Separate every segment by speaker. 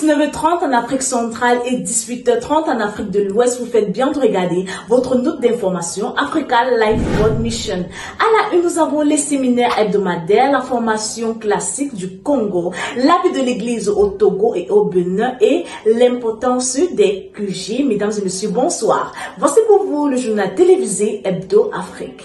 Speaker 1: 19h30 en Afrique centrale et 18h30 en Afrique de l'Ouest. Vous faites bien de regarder votre note d'information Africa Life World Mission. À la une, nous avons les séminaires hebdomadaires, la formation classique du Congo, la vie de l'église au Togo et au Bénin et l'importance des QG. Mesdames et messieurs, bonsoir. Voici pour vous le journal télévisé Hebdo Afrique.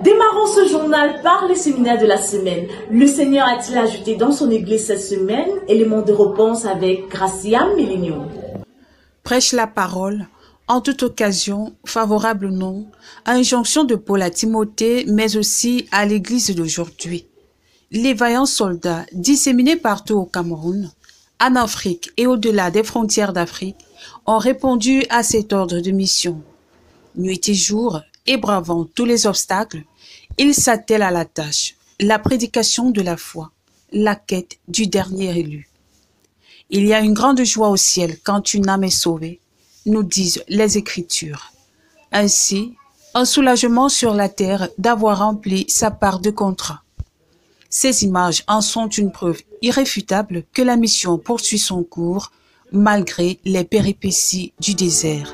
Speaker 1: Démarrons ce journal par le séminaire de la semaine. Le Seigneur a-t-il ajouté dans son église cette semaine? Élément de réponse avec Gracia Miligno.
Speaker 2: Prêche la parole, en toute occasion, favorable ou non, à injonction de Paul à Timothée, mais aussi à l'église d'aujourd'hui. Les vaillants soldats, disséminés partout au Cameroun, en Afrique et au-delà des frontières d'Afrique, ont répondu à cet ordre de mission. Nuit et jour, et bravant tous les obstacles, ils s'attellent à la tâche, la prédication de la foi, la quête du dernier élu. Il y a une grande joie au ciel quand une âme est sauvée, nous disent les Écritures. Ainsi, un soulagement sur la terre d'avoir rempli sa part de contrat. Ces images en sont une preuve irréfutable que la mission poursuit son cours malgré les péripéties du désert.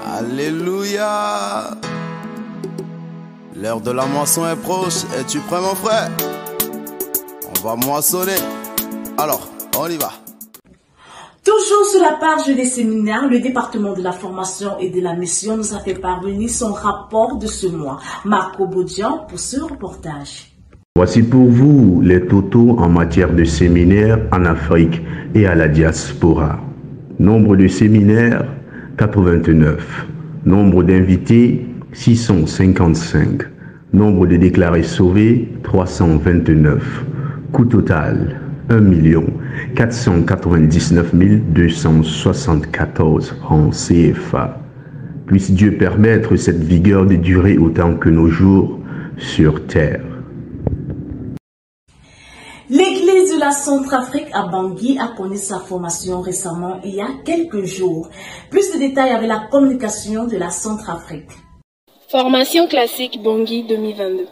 Speaker 3: Alléluia. L'heure de la moisson est proche. Es-tu prêt, mon frère? On va moissonner. Alors, on y va.
Speaker 1: Toujours sur la page des séminaires, le département de la formation et de la mission nous a fait parvenir son rapport de ce mois. Marco Bodian pour ce reportage.
Speaker 4: Voici pour vous les totaux en matière de séminaires en Afrique et à la diaspora. Nombre de séminaires, 89. Nombre d'invités, 655. Nombre de déclarés sauvés, 329. Coût total, 1 499 274 francs CFA. Puisse Dieu permettre cette vigueur de durer autant que nos jours sur terre.
Speaker 1: L'église de la Centrafrique à Bangui a connu sa formation récemment il y a quelques jours. Plus de détails avec la communication de la Centrafrique.
Speaker 5: Formation classique Bangui 2022.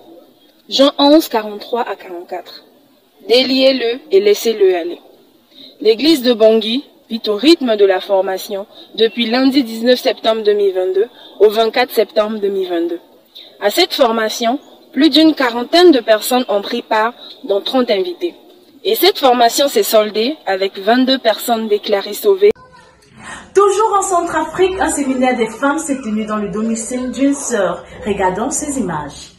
Speaker 5: Jean 11, 43 à 44. Déliez-le et laissez-le aller. L'église de Bangui vit au rythme de la formation depuis lundi 19 septembre 2022 au 24 septembre 2022. À cette formation, plus d'une quarantaine de personnes ont pris part, dont 30 invités. Et cette formation s'est soldée avec 22 personnes déclarées sauvées.
Speaker 1: Toujours en Centrafrique, un séminaire des femmes s'est tenu dans le domicile d'une sœur. Regardons ces images.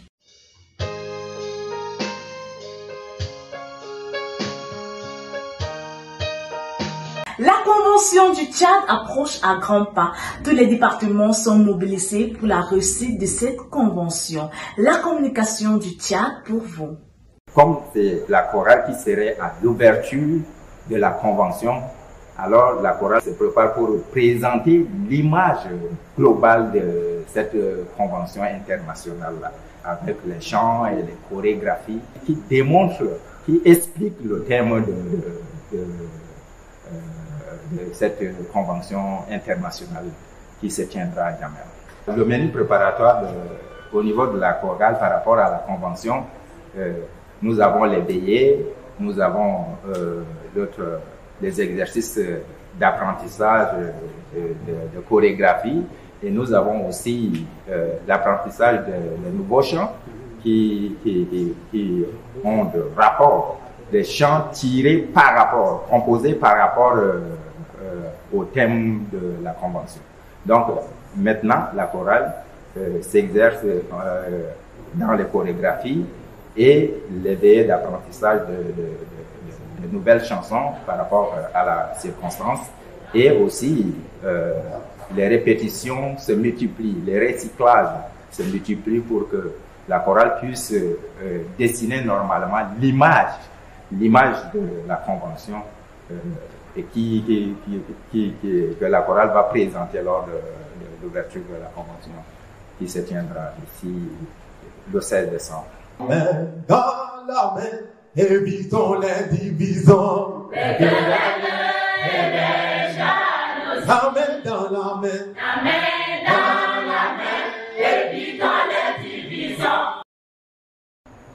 Speaker 1: La convention du Tchad approche à grands pas. Tous les départements sont mobilisés pour la réussite de cette convention. La communication du Tchad pour vous.
Speaker 6: Comme c'est la chorale qui serait à l'ouverture de la convention, alors la chorale se prépare pour présenter l'image globale de cette convention internationale-là, avec les chants et les chorégraphies qui démontrent, qui expliquent le thème de cette convention internationale qui se tiendra à Djamena. Le menu préparatoire au niveau de la chorale par rapport à la convention, nous avons les veillées, nous avons les exercices d'apprentissage de chorégraphie et nous avons aussi l'apprentissage de nouveaux chants qui ont de rapport, des chants tirés par rapport, composés par rapport au thème de la convention. Donc maintenant, la chorale s'exerce dans les chorégraphies et les veillées d'apprentissage de nouvelles chansons par rapport à la circonstance et aussi les répétitions se multiplient, les recyclages se multiplient pour que la chorale puisse dessiner normalement l'image de la convention et que la chorale va présenter lors de l'ouverture de la convention qui se tiendra ici le 16 décembre.
Speaker 7: Dans la main évitons les divisions. Les querelles et les jalousies. La main dans la main. La main dans la main, évitons les divisions.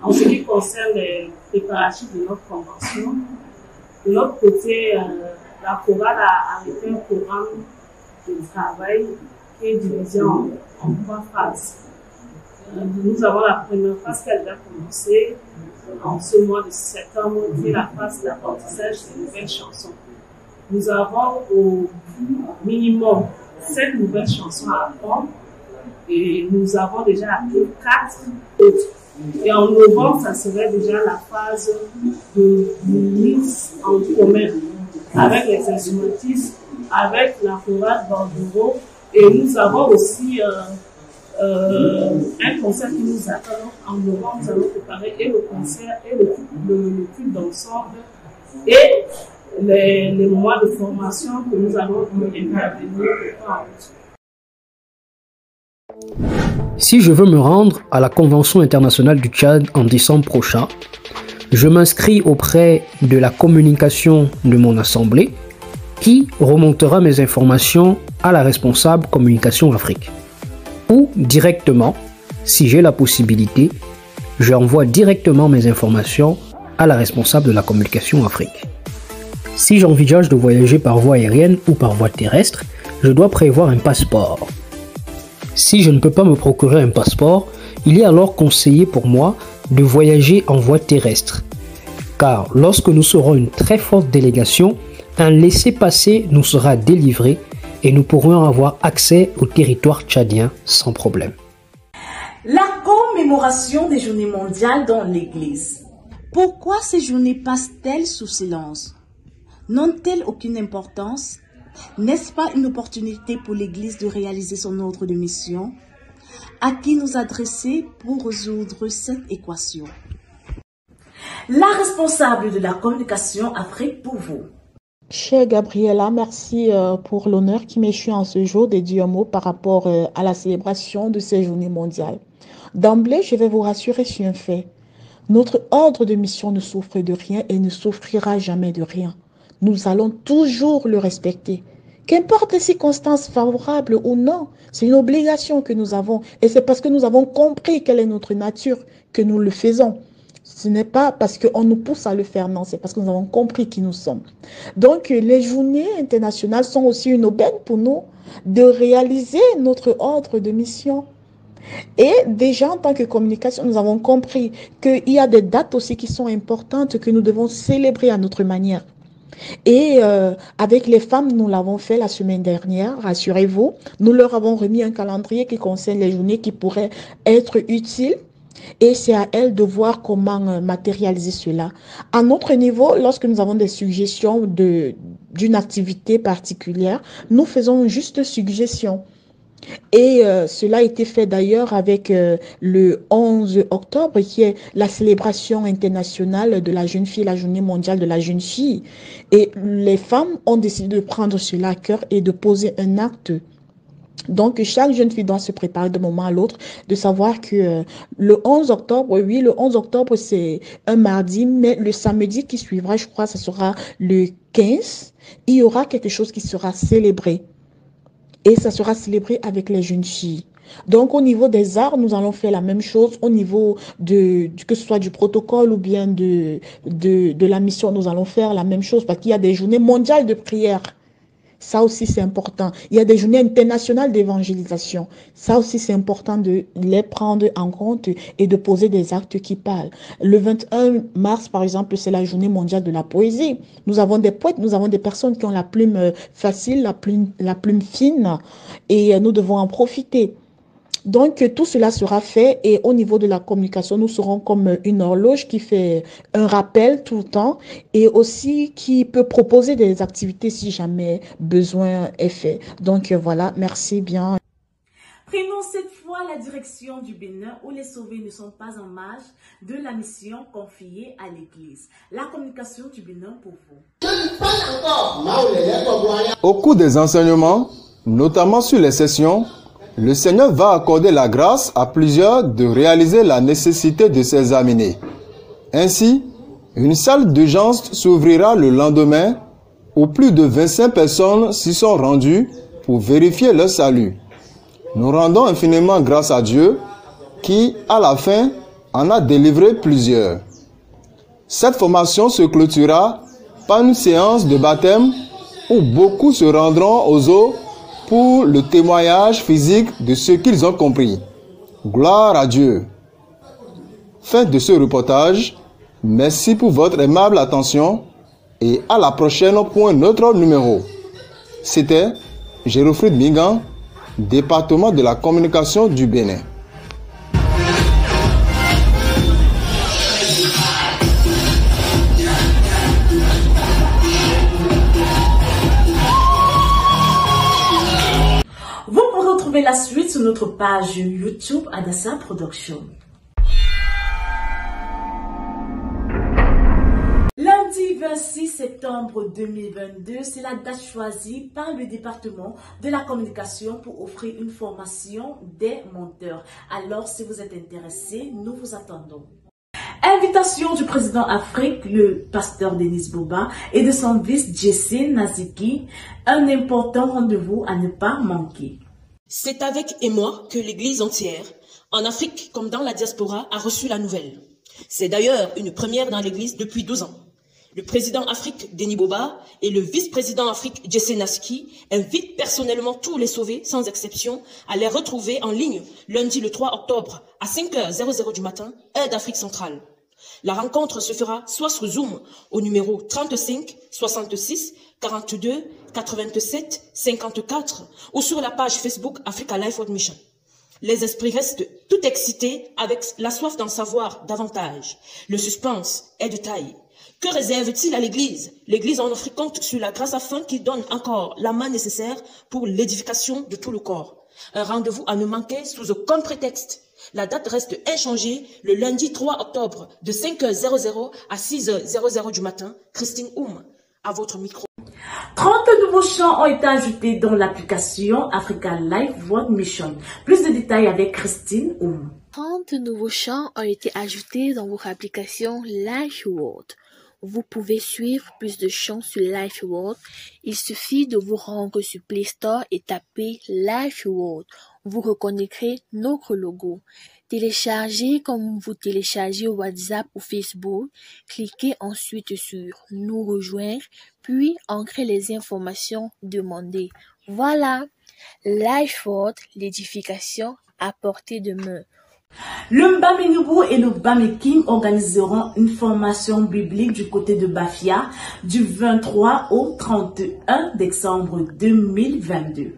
Speaker 8: En ce qui concerne les préparatifs de notre convention, de notre côté, la chorale a arrêté un programme de travail qui est divisé en 3 phases. Nous avons la première phase qui a déjà commencé en ce mois de septembre, qui est la phase d'apprentissage des nouvelles chansons. Nous avons au minimum 7 nouvelles chansons à apprendre et nous avons déjà appris 4 autres. Et en novembre, ça serait déjà la phase de mise en commun avec les instrumentistes, avec la chorale d'Orduro. Et nous avons aussi un concert qui nous attend en novembre. Nous allons préparer et le concert et le culte d'ensemble et les mois de formation que nous allons intervenir en route.
Speaker 9: Si je veux me rendre à la Convention internationale du Tchad en décembre prochain, je m'inscris auprès de la communication de mon assemblée qui remontera mes informations à la responsable communication Afrique. Ou directement, si j'ai la possibilité, j'envoie directement mes informations à la responsable de la communication Afrique. Si j'envisage de voyager par voie aérienne ou par voie terrestre, je dois prévoir un passeport. Si je ne peux pas me procurer un passeport, il est alors conseillé pour moi de voyager en voie terrestre. Car lorsque nous serons une très forte délégation, un laissez-passer nous sera délivré et nous pourrons avoir accès au territoire tchadien sans problème.
Speaker 1: La commémoration des journées mondiales dans l'Église. Pourquoi ces journées passent-elles sous silence? N'ont-elles aucune importance? N'est-ce pas une opportunité pour l'Église de réaliser son ordre de mission? À qui nous adresser pour résoudre cette équation? La responsable de la communication Afrique pour vous.
Speaker 10: Chère Gabriela, merci pour l'honneur qui m'échoit en ce jour de dire un mot par rapport à la célébration de ces journées mondiales. D'emblée, je vais vous rassurer sur un fait. Notre ordre de mission ne souffre de rien et ne souffrira jamais de rien. Nous allons toujours le respecter. Qu'importe les circonstances favorables ou non, c'est une obligation que nous avons. Et c'est parce que nous avons compris quelle est notre nature que nous le faisons. Ce n'est pas parce qu'on nous pousse à le faire, non, c'est parce que nous avons compris qui nous sommes. Donc, les journées internationales sont aussi une aubaine pour nous de réaliser notre ordre de mission. Et déjà, en tant que communication, nous avons compris qu'il y a des dates aussi qui sont importantes que nous devons célébrer à notre manière. Et avec les femmes, nous l'avons fait la semaine dernière, rassurez-vous. Nous leur avons remis un calendrier qui concerne les journées qui pourraient être utiles. Et c'est à elles de voir comment matérialiser cela. À notre niveau, lorsque nous avons des suggestions d'une activité particulière, nous faisons juste suggestions. Et cela a été fait d'ailleurs avec le 11 octobre qui est la célébration internationale de la jeune fille, la journée mondiale de la jeune fille. Et les femmes ont décidé de prendre cela à cœur et de poser un acte. Donc, chaque jeune fille doit se préparer d'un moment à l'autre, de savoir que le 11 octobre, oui, le 11 octobre, c'est un mardi, mais le samedi qui suivra, je crois, ce sera le 15, il y aura quelque chose qui sera célébré. Et ça sera célébré avec les jeunes filles. Donc, au niveau des arts, nous allons faire la même chose. Au niveau que ce soit du protocole ou bien de la mission, nous allons faire la même chose parce qu'il y a des journées mondiales de prière. Ça aussi, c'est important. Il y a des journées internationales d'évangélisation. Ça aussi, c'est important de les prendre en compte et de poser des actes qui parlent. Le 21 mars, par exemple, c'est la journée mondiale de la poésie. Nous avons des poètes, nous avons des personnes qui ont la plume facile, la plume fine, et nous devons en profiter. Donc, tout cela sera fait et au niveau de la communication, nous serons comme une horloge qui fait un rappel tout le temps et aussi qui peut proposer des activités si jamais besoin est fait. Donc, voilà, merci bien.
Speaker 1: Prenons cette fois la direction du Bénin où les sauvés ne sont pas en marge de la mission confiée à l'Église. La communication du Bénin pour vous.
Speaker 11: Au cours des enseignements, notamment sur les sessions, le Seigneur va accorder la grâce à plusieurs de réaliser la nécessité de s'examiner. Ainsi, Une salle d'urgence s'ouvrira le lendemain où plus de 25 personnes s'y sont rendues pour vérifier leur salut. Nous rendons infiniment grâce à Dieu qui, à la fin, en a délivré plusieurs. Cette formation se clôturera par une séance de baptême où beaucoup se rendront aux eaux pour le témoignage physique de ce qu'ils ont compris. Gloire à Dieu. Fin de ce reportage. Merci pour votre aimable attention et à la prochaine pour un autre numéro. C'était Gérofrid Mingan, département de la communication du Bénin.
Speaker 1: Vous pourrez retrouver la suite sur notre page YouTube Adassa Production. Lundi 26 septembre 2022, c'est la date choisie par le département de la communication pour offrir une formation des monteurs. Alors, si vous êtes intéressés, nous vous attendons. Invitation du président Afrique, le pasteur Denis Boba, et de son vice Jesse Naziki, un important rendez-vous à ne pas manquer.
Speaker 12: C'est avec émoi que l'Église entière, en Afrique comme dans la diaspora, a reçu la nouvelle. C'est d'ailleurs une première dans l'Église depuis 12 ans. Le président Afrique, Denis Boba, et le vice-président Afrique, Jesse Naziki, invitent personnellement tous les sauvés, sans exception, à les retrouver en ligne lundi le 3 octobre à 5h00 du matin, heure d'Afrique centrale. La rencontre se fera soit sur Zoom au numéro 35 66 42 87 54 ou sur la page Facebook Africa Life World Mission. Les esprits restent tout excités avec la soif d'en savoir davantage. Le suspense est de taille. Que réserve-t-il à l'Église? L'Église en Afrique compte sur la grâce afin qu'il donne encore la main nécessaire pour l'édification de tout le corps. Un rendez-vous à ne manquer sous aucun prétexte. La date reste inchangée le lundi 3 octobre de 5h00 à 6h00 du matin. Christine Oum, à votre micro.
Speaker 1: 30 nouveaux chants ont été ajoutés dans l'application Africa Life World Mission. Plus de détails avec Christine Oum.
Speaker 13: 30 nouveaux chants ont été ajoutés dans votre application Life World. Vous pouvez suivre plus de chants sur Life World. Il suffit de vous rendre sur Play Store et taper Life World. Vous reconnaîtrez notre logo. Téléchargez comme vous téléchargez WhatsApp ou Facebook. Cliquez ensuite sur Nous rejoindre, puis entrez les informations demandées. Voilà, Life World, l'édification à portée de main.
Speaker 1: Le Mbamenoubou et le Bameking organiseront une formation biblique du côté de Bafia du 23 au 31 décembre 2022.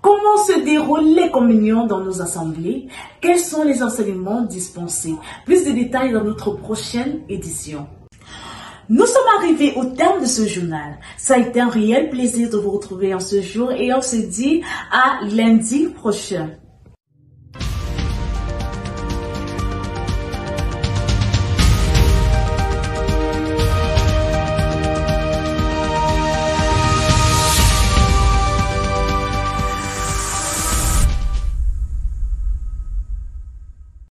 Speaker 1: Comment se déroulent les communions dans nos assemblées? Quels sont les enseignements dispensés? Plus de détails dans notre prochaine édition. Nous sommes arrivés au terme de ce journal. Ça a été un réel plaisir de vous retrouver en ce jour et on se dit à lundi prochain.